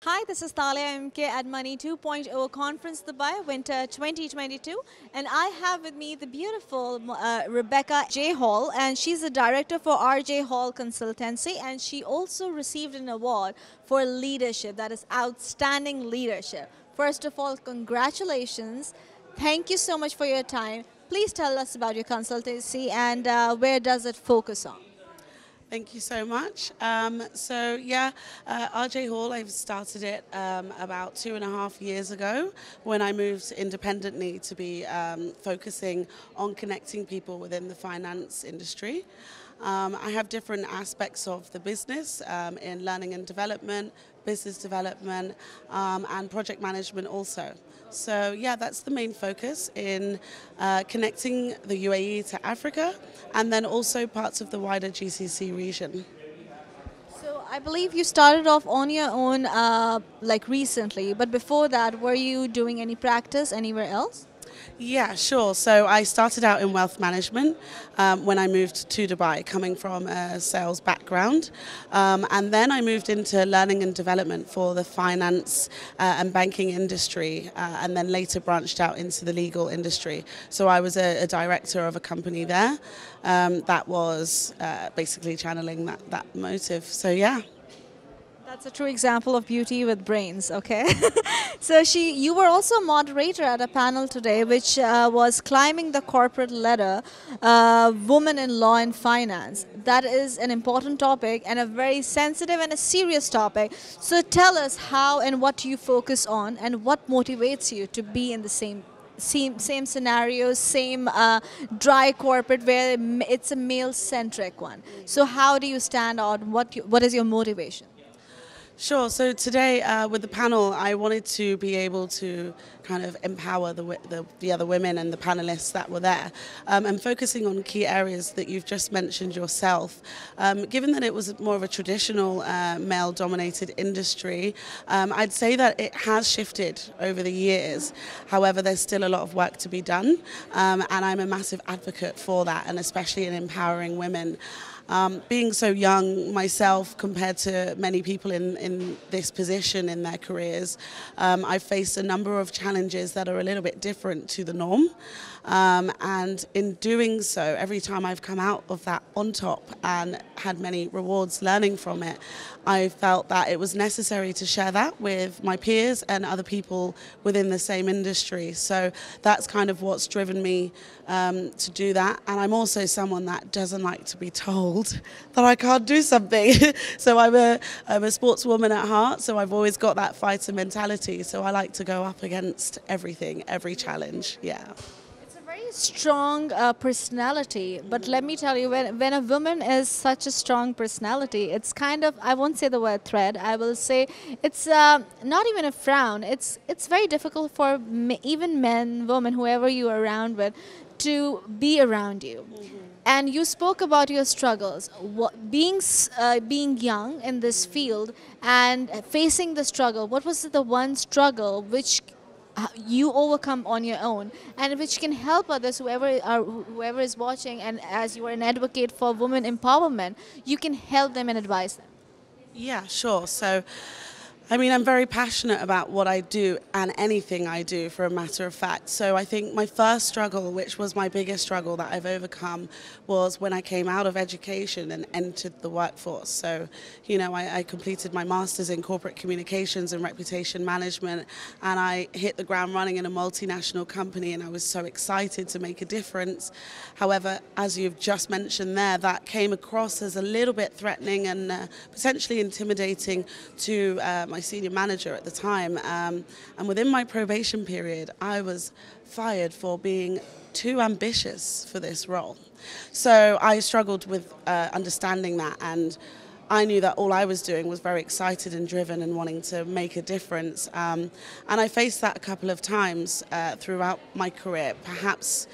Hi, this is Thalia MK at Money 2.0 Conference Dubai Winter 2022, and I have with me the beautiful Rebecca J. Hall, and she's the director for RJ Hall Consultancy, and she also received an award for leadership, that is outstanding leadership. First of all, congratulations. Thank you so much for your time. Please tell us about your consultancy and where does it focus on? Thank you so much. RJ Hall, I've started it about 2.5 years ago when I moved independently to be focusing on connecting people within the finance industry. I have different aspects of the business in learning and development, business development, and project management also. So yeah, that's the main focus in connecting the UAE to Africa and then also parts of the wider GCC region. So I believe you started off on your own like recently, but before that, were you doing any practice anywhere else? Yeah, sure. So I started out in wealth management when I moved to Dubai, coming from a sales background. And then I moved into learning and development for the finance and banking industry, and then later branched out into the legal industry. So I was a director of a company there that was basically channeling that motive. So yeah. That's a true example of beauty with brains, okay? So you were also a moderator at a panel today, which was climbing the corporate ladder, women in law and finance. That is an important topic and a very sensitive and a serious topic. So tell us how and what you focus on and what motivates you to be in the same scenario, same dry corporate where it's a male-centric one. So how do you stand out? What is your motivation? Sure. So today with the panel, I wanted to be able to kind of empower the other women and the panelists that were there, and focusing on key areas that you've just mentioned yourself. Given that it was more of a traditional male-dominated industry, I'd say that it has shifted over the years. However, there's still a lot of work to be done, and I'm a massive advocate for that, and especially in empowering women. Being so young myself compared to many people in this position in their careers, I've faced a number of challenges that are a little bit different to the norm. And in doing so, every time I've come out of that on top and had many rewards learning from it, I felt that it was necessary to share that with my peers and other people within the same industry. So that's kind of what's driven me to do that. And I'm also someone that doesn't like to be told that I can't do something. So I'm a sportswoman at heart, so I've always got that fighter mentality. So I like to go up against everything, every challenge, yeah. It's a very strong personality, but let me tell you, when a woman is such a strong personality, it's kind of, I won't say the word threat, I will say it's not even a frown. It's very difficult for even men, women, whoever you are around with, to be around you. And you spoke about your struggles, being young in this field and facing the struggle. What was the one struggle which you overcome on your own and which can help others, whoever is watching, and as you are an advocate for women empowerment, you can help them and advise them? Yeah, sure. So I mean, I'm very passionate about what I do and anything I do, for a matter of fact. So I think my first struggle, which was my biggest struggle that I've overcome, was when I came out of education and entered the workforce. So, you know, I completed my master's in corporate communications and reputation management, and I hit the ground running in a multinational company, and I was so excited to make a difference. However, as you've just mentioned there, that came across as a little bit threatening and potentially intimidating to my senior manager at the time, and within my probation period I was fired for being too ambitious for this role. So I struggled with understanding that, and I knew that all I was doing was very excited and driven and wanting to make a difference, and I faced that a couple of times throughout my career. Perhaps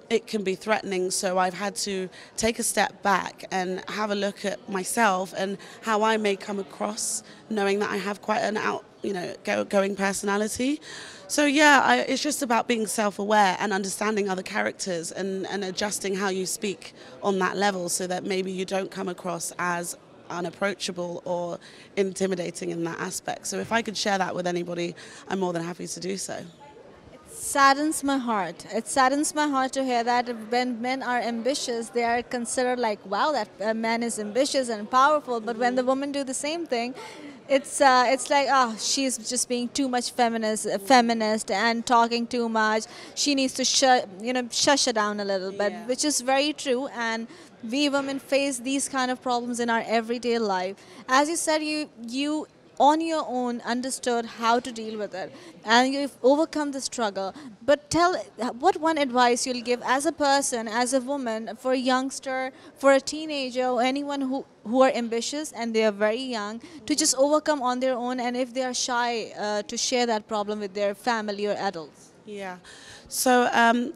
it can be threatening, so I've had to take a step back and have a look at myself and how I may come across, knowing that I have quite an outgoing personality. So yeah, it's just about being self-aware and understanding other characters and adjusting how you speak on that level, so that maybe you don't come across as unapproachable or intimidating in that aspect. So if I could share that with anybody, I'm more than happy to do so. Saddens my heart. It saddens my heart to hear that when men are ambitious, they are considered like, wow, that man is ambitious and powerful. But when the women do the same thing, it's like, oh, she's just being too much feminist and talking too much. She needs to shush her down a little bit, Yeah. which is very true. And we women face these kind of problems in our everyday life. As you said, you on your own understood how to deal with it and you've overcome the struggle. But tell what one advice you'll give as a person, as a woman, for a youngster, for a teenager, or anyone who are ambitious and they are very young, to just overcome on their own, and if they are shy to share that problem with their family or adults. Yeah. So,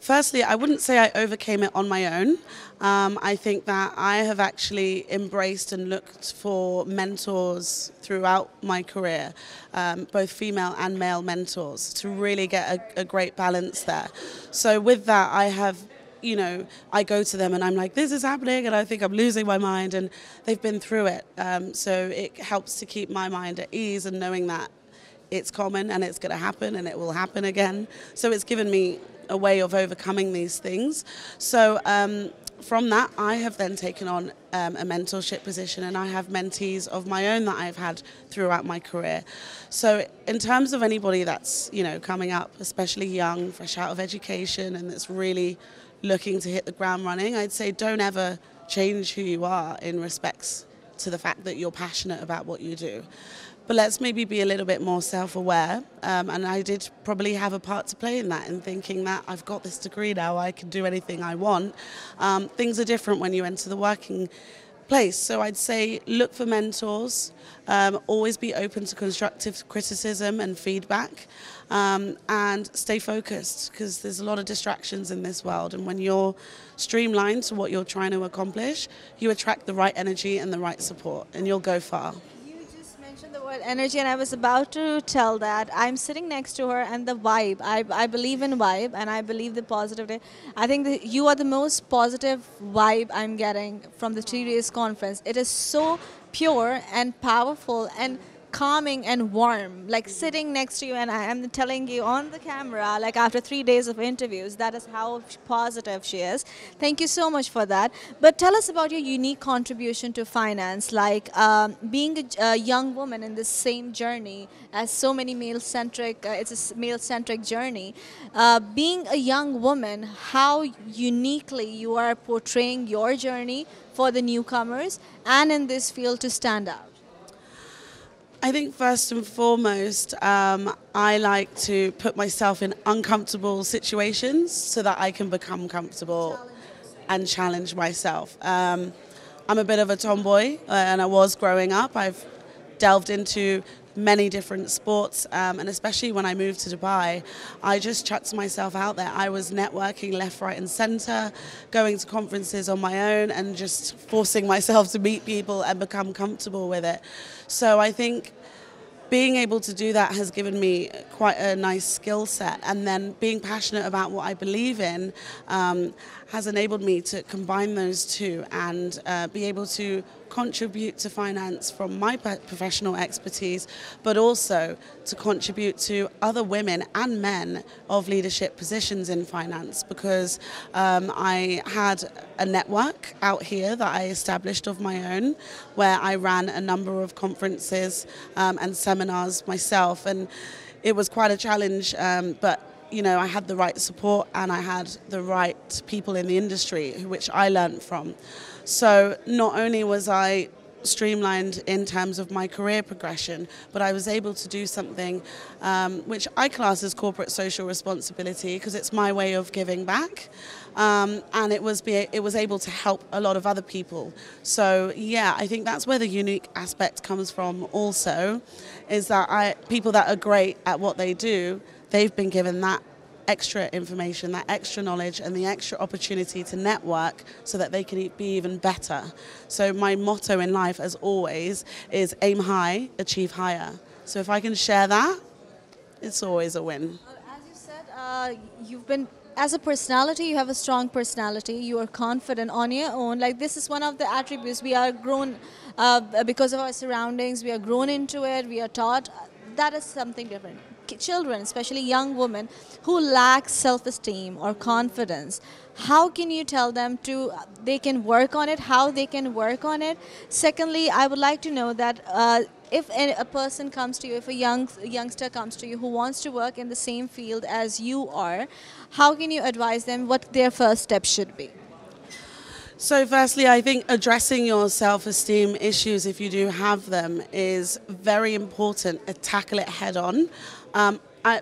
firstly, I wouldn't say I overcame it on my own. I think that I have actually embraced and looked for mentors throughout my career, both female and male mentors, to really get a great balance there. So with that, I have, I go to them and I'm like, this is happening and I think I'm losing my mind, and they've been through it. So it helps to keep my mind at ease and knowing that it's common and it's going to happen and it will happen again. So it's given me a way of overcoming these things. So from that, I have then taken on a mentorship position, and I have mentees of my own that I've had throughout my career. So in terms of anybody that's, coming up, especially young, fresh out of education, and that's really looking to hit the ground running, I'd say don't ever change who you are in respects to the fact that you're passionate about what you do. But let's maybe be a little bit more self-aware, and I did probably have a part to play in that, in thinking that I've got this degree now, I can do anything I want. Things are different when you enter the working place. So I'd say look for mentors, always be open to constructive criticism and feedback, and stay focused, because there's a lot of distractions in this world, and when you're streamlined to what you're trying to accomplish, you attract the right energy and the right support, and you'll go far. The word energy, and I was about to tell that I'm sitting next to her, and the vibe, I believe in vibe, and I believe the positivity. I think that you are the most positive vibe I'm getting from the 3 days conference. It is so pure and powerful and calming and warm, like sitting next to you, and I am telling you on the camera, like after 3 days of interviews, that is how positive she is. Thank you so much for that. But tell us about your unique contribution to finance, like being a young woman in this same journey as so many male-centric, it's a male-centric journey. Being a young woman, how uniquely you are portraying your journey for the newcomers and in this field to stand out. I think first and foremost, I like to put myself in uncomfortable situations so that I can become comfortable and challenge myself. I'm a bit of a tomboy, and I was growing up. I've delved into many different sports, and especially when I moved to Dubai, I just chucked myself out there. I was networking left, right and center, going to conferences on my own and just forcing myself to meet people and become comfortable with it. So I think being able to do that has given me quite a nice skill set, and then being passionate about what I believe in has enabled me to combine those two and be able to contribute to finance from my professional expertise, but also to contribute to other women and men of leadership positions in finance, because I had a network out here that I established of my own, where I ran a number of conferences and seminars myself, and it was quite a challenge, but I had the right support and I had the right people in the industry, which I learned from. So not only was I streamlined in terms of my career progression, but I was able to do something which I class as corporate social responsibility, because it's my way of giving back, and it was able to help a lot of other people. So yeah, I think that's where the unique aspect comes from also, is that people that are great at what they do, they've been given that extra information, that extra knowledge and the extra opportunity to network so that they can be even better. So my motto in life, as always, is aim high, achieve higher. So if I can share that, it's always a win. As you said, you've been as a personality, you have a strong personality. You are confident on your own. Like, this is one of the attributes we are grown because of our surroundings. We are grown into it. We are taught. That is something different. Children, especially young women who lack self-esteem or confidence, how can you tell them to they can work on it? How they can work on it? Secondly, I would like to know that. If a person comes to you, if a youngster comes to you who wants to work in the same field as you are, how can you advise them what their first step should be? So firstly, I think addressing your self-esteem issues, if you do have them, is very important. Tackle it head on.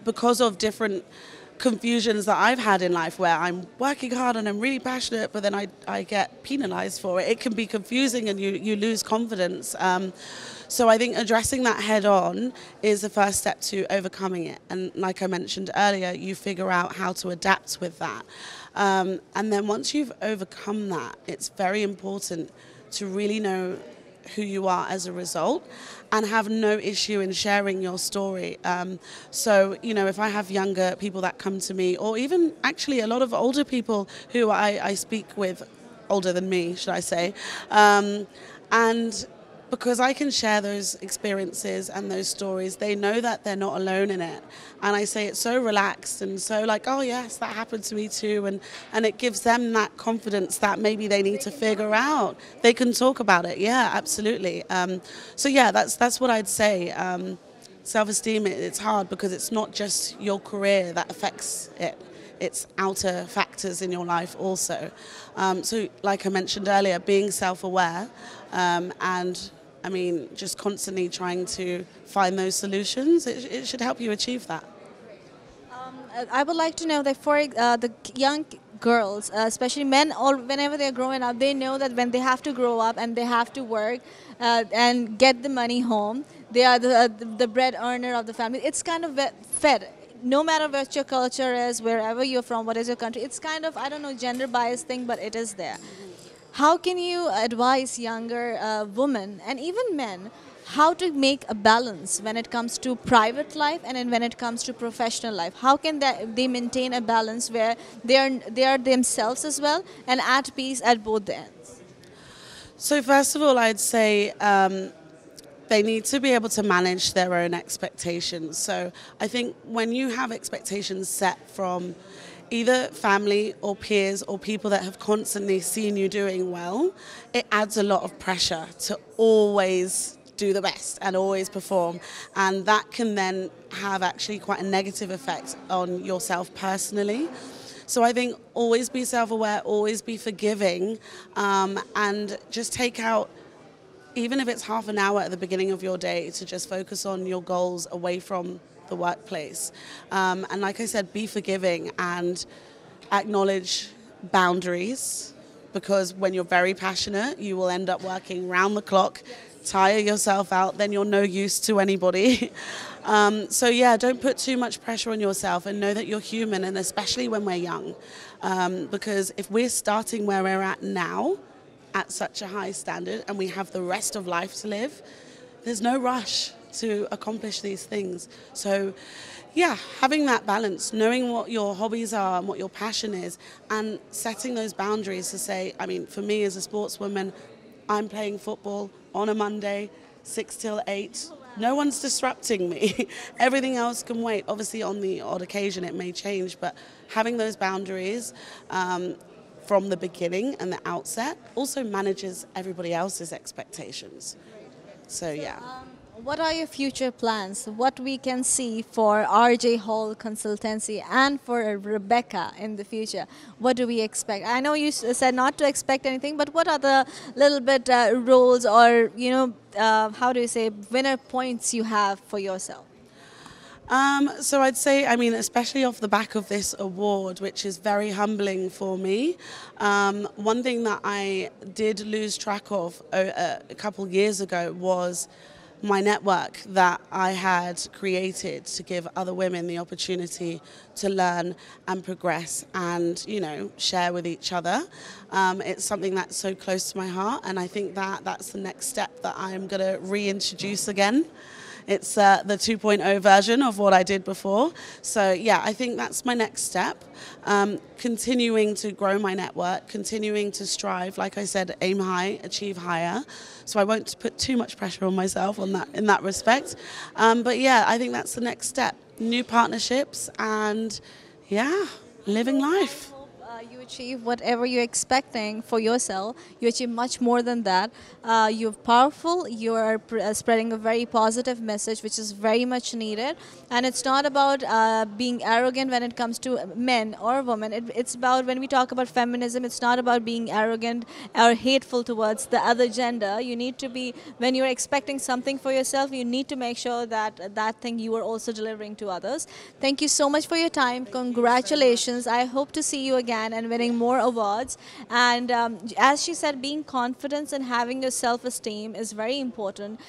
Because of different confusions that I've had in life where I'm working hard and I'm really passionate, but then I get penalized for it. It can be confusing and you lose confidence. So I think addressing that head on is the first step to overcoming it. And like I mentioned earlier, you figure out how to adapt with that. And then once you've overcome that, it's very important to really know who you are as a result and have no issue in sharing your story. So, you know, if I have younger people that come to me, or even actually a lot of older people who I speak with, older than me, should I say, and because I can share those experiences and those stories, they know that they're not alone in it. And I say it so relaxed and so like, oh yes, that happened to me too. And it gives them that confidence that maybe they need to figure out. They can talk about it. Yeah, absolutely. So yeah, that's what I'd say. Self-esteem, it's hard because it's not just your career that affects it. It's outer factors in your life also. So like I mentioned earlier, being self-aware and I mean, just constantly trying to find those solutions, it should help you achieve that. I would like to know that for the young girls, especially men, or whenever they're growing up, they know that when they have to grow up and they have to work and get the money home, they are the bread earner of the family. It's kind of fed. No matter what your culture is, wherever you're from, what is your country, it's kind of, I don't know, gender biased thing, but it is there. How can you advise younger women and even men how to make a balance when it comes to private life and then when it comes to professional life? How can they maintain a balance where they are themselves as well and at peace at both the ends? So first of all, I'd say they need to be able to manage their own expectations. So I think when you have expectations set from either family or peers or people that have constantly seen you doing well, it adds a lot of pressure to always do the best and always perform. And that can then have actually quite a negative effect on yourself personally. So I think always be self-aware, always be forgiving, and just take out, even if it's half an hour at the beginning of your day, to just focus on your goals away from the workplace. And like I said, be forgiving and acknowledge boundaries, because when you're very passionate, you will end up working round the clock, tire yourself out, then you're no use to anybody. So yeah, don't put too much pressure on yourself and know that you're human, and especially when we're young. Because if we're starting where we're at now, at such a high standard, and we have the rest of life to live, there's no rush to accomplish these things. So yeah, having that balance, knowing what your hobbies are and what your passion is, and setting those boundaries to say, I mean, for me as a sportswoman, I'm playing football on a Monday, 6 till 8. No one's disrupting me. Everything else can wait. Obviously, on the odd occasion, it may change, but having those boundaries from the beginning and the outset also manages everybody else's expectations. So yeah. What are your future plans? What we can see for RJ Hall Consultancy and for Rebecca in the future? What do we expect? I know you said not to expect anything, but what are the little bit roles or, you know, how do you say, winner points you have for yourself? So I'd say, I mean, especially off the back of this award, which is very humbling for me, one thing that I did lose track of a couple years ago was my network that I had created to give other women the opportunity to learn and progress and, you know, share with each other. It's something that's so close to my heart, and I think that that's the next step that I'm going to reintroduce again. It's the 2.0 version of what I did before. So yeah, I think that's my next step. Continuing to grow my network, continuing to strive, like I said, aim high, achieve higher. So I won't put too much pressure on myself on that in that respect. But yeah, I think that's the next step. New partnerships and yeah, living life. You achieve whatever you're expecting for yourself. You achieve much more than that. You're powerful. You are spreading a very positive message, which is very much needed. And it's not about being arrogant when it comes to men or women. It's about, when we talk about feminism, it's not about being arrogant or hateful towards the other gender. You need to be, when you're expecting something for yourself, you need to make sure that that thing you are also delivering to others. Thank you so much for your time. Congratulations. I hope to see you again and winning more awards. And as she said, being confident and having your self-esteem is very important,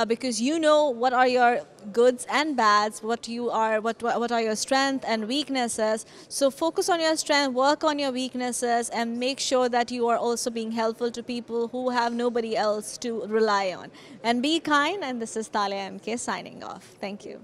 because you know what are your goods and bads, what are your strengths and weaknesses. So focus on your strength, work on your weaknesses, and make sure that you are also being helpful to people who have nobody else to rely on. And be kind. And this is Talia MK signing off. Thank you.